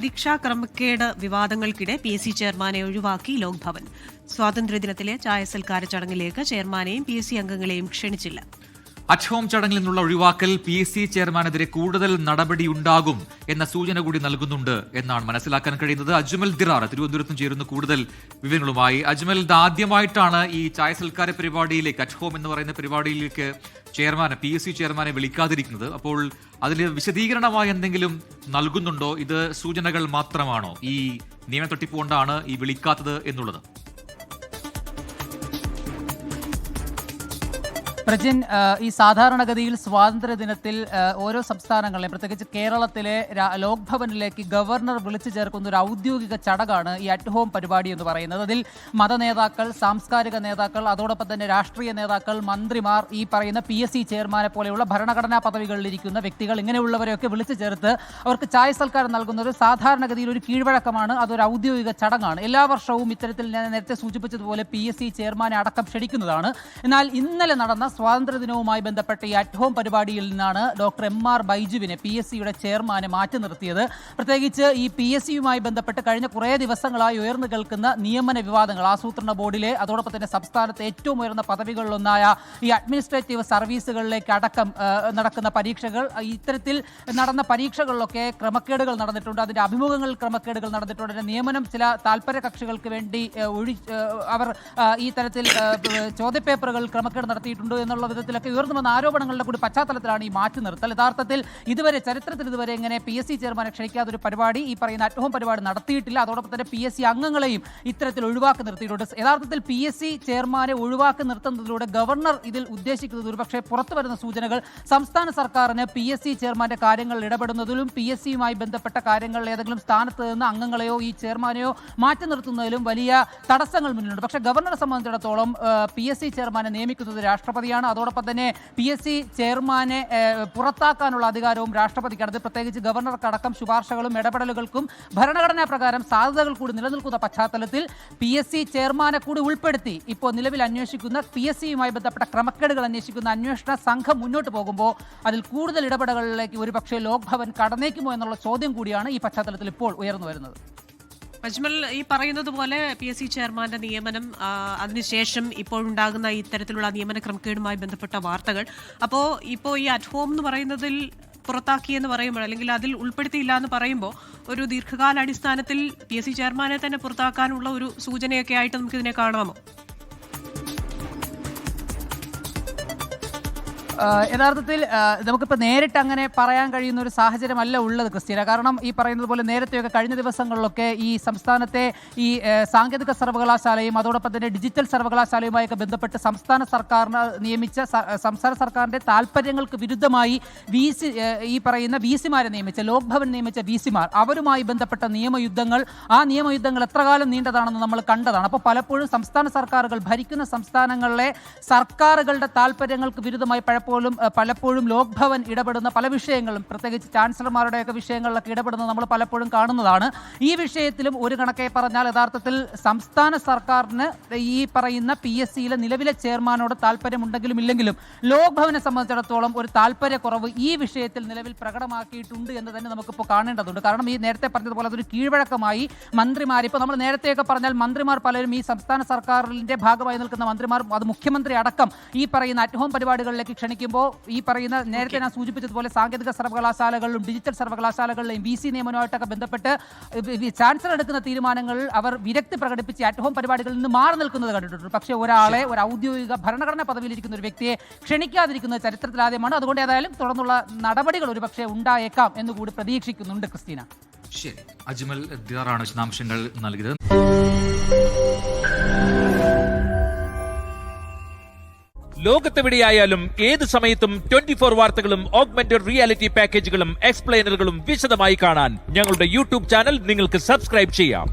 ദീക്ഷാ ക്രമക്കേട് വിവാദങ്ങൾക്കിടെ PSC ചെയർമാനെ ഒഴിവാക്കി ലോക്ഭവൻ. സ്വാതന്ത്ര്യദിനത്തിലെ ചായ സൽക്കാര ചടങ്ങിലേക്ക് ചെയർമാനെയും PSC അംഗങ്ങളെയും ക്ഷണിച്ചില്ല. അറ്റ്-ഹോം ചടങ്ങിൽ നിന്നുള്ള ഒഴിവാക്കൽ PSC ചെയർമാനെതിരെ കൂടുതൽ നടപടിയുണ്ടാകും എന്ന സൂചന കൂടി നൽകുന്നുണ്ട് എന്നാണ് മനസ്സിലാക്കാൻ കഴിയുന്നത്. അജ്മൽ ദിറാർ തിരുവനന്തപുരത്തും ചേരുന്ന കൂടുതൽ വിവരങ്ങളുമായി. അജ്മൽ, ആദ്യമായിട്ടാണ് ഈ ചായ സൽക്കാര പരിപാടിയിലേക്ക്, അറ്റ്-ഹോം എന്ന് പറയുന്ന പരിപാടിയിലേക്ക് PSC ചെയർമാനെ വിളിക്കാതിരിക്കുന്നത്. അപ്പോൾ അതിൽ വിശദീകരണമായി എന്തെങ്കിലും നൽകുന്നുണ്ടോ? ഇത് സൂചനകൾ മാത്രമാണോ ഈ നിയമ തട്ടിപ്പ് കൊണ്ടാണ് ഈ വിളിക്കാത്തത് എന്നുള്ളത്? പ്രജിൻ, ഈ സാധാരണഗതിയിൽ സ്വാതന്ത്ര്യ ദിനത്തിൽ ഓരോ സംസ്ഥാനങ്ങളിലെയും പ്രത്യേകിച്ച് കേരളത്തിലെ ലോക്ഭവനിലേക്ക് ഗവർണർ വിളിച്ചു ചേർക്കുന്ന ഒരു ഔദ്യോഗിക ചടങ്ങാണ് ഈ അറ്റ് ഹോം പരിപാടി എന്ന് പറയുന്നത്. അതിൽ മതനേതാക്കൾ, സാംസ്കാരിക നേതാക്കൾ, അതോടൊപ്പം തന്നെ രാഷ്ട്രീയ നേതാക്കൾ, മന്ത്രിമാർ, ഈ പറയുന്ന PSC ചെയർമാനെ പോലെയുള്ള ഭരണഘടനാ പദവികളിലിരിക്കുന്ന വ്യക്തികൾ, ഇങ്ങനെയുള്ളവരെയൊക്കെ വിളിച്ചു ചേർത്ത് അവർക്ക് ചായ സൽക്കാരം നൽകുന്നത് സാധാരണഗതിയിൽ ഒരു കീഴ്വഴക്കമാണ്. അതൊരു ഔദ്യോഗിക ചടങ്ങാണ്. എല്ലാ വർഷവും ഇത്തരത്തിൽ ഞാൻ നേരത്തെ സൂചിപ്പിച്ചതുപോലെ PSC ചെയർമാനെ അടക്കം ക്ഷണിക്കുന്നതാണ്. എന്നാൽ ഇന്നലെ നടന്ന സ്വാതന്ത്ര്യദിനവുമായി ബന്ധപ്പെട്ട ഈ അറ്റ് ഹോം പരിപാടിയിൽ നിന്നാണ് ഡോക്ടർ MR ബൈജുവിനെ PSCയുടെ ചെയർമാനെ മാറ്റി നിർത്തിയത്. പ്രത്യേകിച്ച് ഈ PSCയുമായി ബന്ധപ്പെട്ട് കഴിഞ്ഞ കുറേ ദിവസങ്ങളായി ഉയർന്നു കേൾക്കുന്ന നിയമന വിവാദങ്ങൾ, ആസൂത്രണ ബോർഡിലെ അതോടൊപ്പം തന്നെ സംസ്ഥാനത്തെ ഏറ്റവും ഉയർന്ന പദവികളിലൊന്നായ ഈ അഡ്മിനിസ്ട്രേറ്റീവ് സർവീസുകളിലേക്ക് അടക്കം നടക്കുന്ന പരീക്ഷകൾ, ഇത്തരത്തിൽ നടന്ന പരീക്ഷകളിലൊക്കെ ക്രമക്കേടുകൾ നടന്നിട്ടുണ്ട്. അതിൻ്റെ അഭിമുഖങ്ങളിൽ ക്രമക്കേടുകൾ നടന്നിട്ടുണ്ട്. അതിൻ്റെ നിയമനം ചില താല്പര്യ കക്ഷികൾക്ക് വേണ്ടി അവർ ഈ തരത്തിൽ ചോദ്യപേപ്പറുകൾ ക്രമക്കേട് നടത്തിയിട്ടുണ്ട് എന്നുള്ള വിധത്തിലൊക്കെ ഉയർന്നു വന്ന ആരോപണങ്ങളുടെ കൂടി പശ്ചാത്തലത്തിലാണ് ഈ മാറ്റി നിർത്തൽ. യഥാർത്ഥത്തിൽ ചരിത്രത്തിൽ ഇതുവരെ ഇങ്ങനെ PSC ചെയർമാനെ ക്ഷണിക്കാത്തൊരു പരിപാടി, ഈ പറയുന്ന അറ്റ് ഹോം പരിപാടി നടത്തിയിട്ടില്ല. അതോടൊപ്പം തന്നെ PSC അംഗങ്ങളെയും ഇത്തരത്തിൽ ഒഴിവാക്കി നിർത്തിയിട്ടുണ്ട്. യഥാർത്ഥത്തിൽ PSC ചെയർമാനെ ഒഴിവാക്കി നിർത്തുന്നതിലൂടെ ഗവർണർ ഇതിൽ ഉദ്ദേശിക്കുന്നത് ഒരുപക്ഷെ പുറത്തു വരുന്ന സൂചനകൾ സംസ്ഥാന സർക്കാരിന് PSC ചെയർമാന്റെ കാര്യങ്ങളിൽ ഇടപെടുന്നതിലും PSCയുമായി ബന്ധപ്പെട്ട കാര്യങ്ങളിൽ ഏതെങ്കിലും സ്ഥാനത്ത് നിന്ന് അംഗങ്ങളെയോ ഈ ചെയർമാനെയോ മാറ്റി നിർത്തുന്നതിലും വലിയ തടസ്സങ്ങൾ മുന്നിലുണ്ട്. പക്ഷേ ഗവർണറെ സംബന്ധിച്ചിടത്തോളം PSC ചെയർമാനെ നിയമിക്കുന്നത് രാഷ്ട്രപതിയാണ്. അതോടൊപ്പം തന്നെ PSC ചെയർമാനെ പുറത്താക്കാനുള്ള അധികാരവും രാഷ്ട്രപതിക്കാണ്. അത് പ്രത്യേകിച്ച് ഗവർണർക്കടക്കം ശുപാർശകളും ഇടപെടലുകൾക്കും ഭരണഘടനാ പ്രകാരം സാധ്യതകൾ കൂടി നിലനിൽക്കുന്ന പശ്ചാത്തലത്തിൽ PSC ചെയർമാനെ കൂടി ഉൾപ്പെടുത്തി ഇപ്പോൾ നിലവിൽ അന്വേഷിക്കുന്ന PSCയുമായി ബന്ധപ്പെട്ട ക്രമക്കേടുകൾ അന്വേഷിക്കുന്ന അന്വേഷണ സംഘം മുന്നോട്ട് പോകുമ്പോൾ അതിൽ കൂടുതൽ ഇടപെടലുകളിലേക്ക് ഒരുപക്ഷെ ലോക്ഭവൻ കടന്നേക്കുമോ എന്നുള്ള ചോദ്യം കൂടിയാണ് ഈ പശ്ചാത്തലത്തിൽ ഇപ്പോൾ ഉയർന്നു വരുന്നത്. അജ്മൽ, ഈ പറയുന്നത് പോലെ PSC ചെയർമാന്റെ നിയമനം, അതിനുശേഷം ഇപ്പോഴുണ്ടാകുന്ന ഇത്തരത്തിലുള്ള നിയമന ക്രമക്കേടുമായി ബന്ധപ്പെട്ട വാർത്തകൾ, ഇപ്പോൾ ഈ അറ്റ് ഹോം എന്ന് പറയുന്നതിൽ പുറത്താക്കിയെന്ന് പറയുമ്പോൾ, അല്ലെങ്കിൽ അതിൽ ഉൾപ്പെടുത്തിയില്ല എന്ന് പറയുമ്പോൾ, ഒരു ദീർഘകാലാടിസ്ഥാനത്തിൽ PSC ചെയർമാനെ തന്നെ പുറത്താക്കാനുള്ള ഒരു സൂചനയൊക്കെ ആയിട്ട് നമുക്കിതിനെ കാണാമോ? യഥാർത്ഥത്തിൽ നമുക്കിപ്പോൾ നേരിട്ട് അങ്ങനെ പറയാൻ കഴിയുന്ന ഒരു സാഹചര്യമല്ല ഉള്ളത് ക്രിസ്റ്റീന. കാരണം ഈ പറയുന്നത് പോലെ നേരത്തെയൊക്കെ കഴിഞ്ഞ ദിവസങ്ങളിലൊക്കെ ഈ സംസ്ഥാനത്തെ ഈ സാങ്കേതിക സർവകലാശാലയും അതോടൊപ്പം തന്നെ ഡിജിറ്റൽ സർവകലാശാലയുമായൊക്കെ ബന്ധപ്പെട്ട് സംസ്ഥാന സർക്കാരിന് നിയമിച്ച സംസ്ഥാന സർക്കാരിൻ്റെ താല്പര്യങ്ങൾക്ക് വിരുദ്ധമായി ഈ പറയുന്ന VCമാരെ നിയമിച്ച, ലോക്ഭവൻ നിയമിച്ച VCമാർ, അവരുമായി ബന്ധപ്പെട്ട നിയമയുദ്ധങ്ങൾ, ആ നിയമയുദ്ധങ്ങൾ എത്ര കാലം നീണ്ടതാണെന്ന് നമ്മൾ കണ്ടതാണ്. അപ്പോൾ പലപ്പോഴും സംസ്ഥാന സർക്കാരുകൾ, ഭരിക്കുന്ന സംസ്ഥാനങ്ങളിലെ സർക്കാരുകളുടെ താല്പര്യങ്ങൾക്ക് വിരുദ്ധമായി പലപ്പോഴും ലോക്ഭവൻ ഇടപെടുന്ന പല വിഷയങ്ങളും, പ്രത്യേകിച്ച് ചാൻസലർമാരുടെയൊക്കെ വിഷയങ്ങളിലൊക്കെ ഇടപെടുന്നത് നമ്മൾ പലപ്പോഴും കാണുന്നതാണ്. ഈ വിഷയത്തിലും ഒരു കണക്കെ പറഞ്ഞാൽ യഥാർത്ഥത്തിൽ സംസ്ഥാന സർക്കാരിന് ഈ പറയുന്ന PSCയിലെ നിലവിലെ ചെയർമാനോട് താല്പര്യമുണ്ടെങ്കിലും ഇല്ലെങ്കിലും ലോക്ഭവനെ സംബന്ധിച്ചിടത്തോളം ഒരു താല്പര്യക്കുറവ് ഈ വിഷയത്തിൽ നിലവിൽ പ്രകടമാക്കിയിട്ടുണ്ട് എന്ന് തന്നെ നമുക്കിപ്പോൾ കാണേണ്ടതുണ്ട്. കാരണം ഈ നേരത്തെ പറഞ്ഞതുപോലെ അതൊരു കീഴ്വഴക്കമായി മന്ത്രിമാർ, ഇപ്പോൾ നമ്മൾ നേരത്തെയൊക്കെ പറഞ്ഞാൽ മന്ത്രിമാർ പലരും ഈ സംസ്ഥാന സർക്കാരിൻ്റെ ഭാഗമായി നിൽക്കുന്ന മന്ത്രിമാർ, അത് മുഖ്യമന്ത്രി അടക്കം ഈ പറയുന്ന അറ്റ് ഹോം പരിപാടികളിലേക്ക് ക്ഷണിക്കുമ്പോൾ ഈ പറയുന്ന നേരത്തെ ഞാൻ സൂചിപ്പിച്ചതുപോലെ സാങ്കേതിക സർവകലാശാലകളിലും ഡിജിറ്റൽ സർവകലാശാലകളിലെയും VC നിയമനവുമായിട്ടൊക്കെ ബന്ധപ്പെട്ട് ചാൻസലർ എടുക്കുന്ന തീരുമാനങ്ങളിൽ അവർ വിരക്തി പ്രകടിപ്പിച്ച് അറ്റ് ഹോം പരിപാടികളിൽ നിന്ന് മാറി നിൽക്കുന്നത് കണ്ടിട്ടുണ്ട്. പക്ഷേ ഒരാളെ, ഒരു ഔദ്യോഗിക ഭരണഘടനാ പദവിയിലിരിക്കുന്ന ഒരു വ്യക്തിയെ ക്ഷണിക്കാതിരിക്കുന്നത് ചരിത്രത്തിലാദ്യമാണ്. അതുകൊണ്ട് ഏതായാലും തുടർന്നുള്ള നടപടികൾ ഒരുപക്ഷെ ഉണ്ടായേക്കാം എന്നുകൂടി പ്രതീക്ഷിക്കുന്നുണ്ട് ക്രിസ്റ്റീന. ശരി, അജ്മൽ ദിറാറാണ് വിശദാംശങ്ങൾ നൽകിയത്. ലോകത്തെവിടെയായാലും ഏത് സമയത്തും 24 വാർത്തകളും ഓഗ്മെന്റഡ് റിയാലിറ്റി പാക്കേജുകളും എക്സ്പ്ലെയിനറുകളും വിശദമായി കാണാൻ ഞങ്ങളുടെ YouTube ചാനൽ നിങ്ങൾക്ക് സബ്സ്ക്രൈബ് ചെയ്യാം.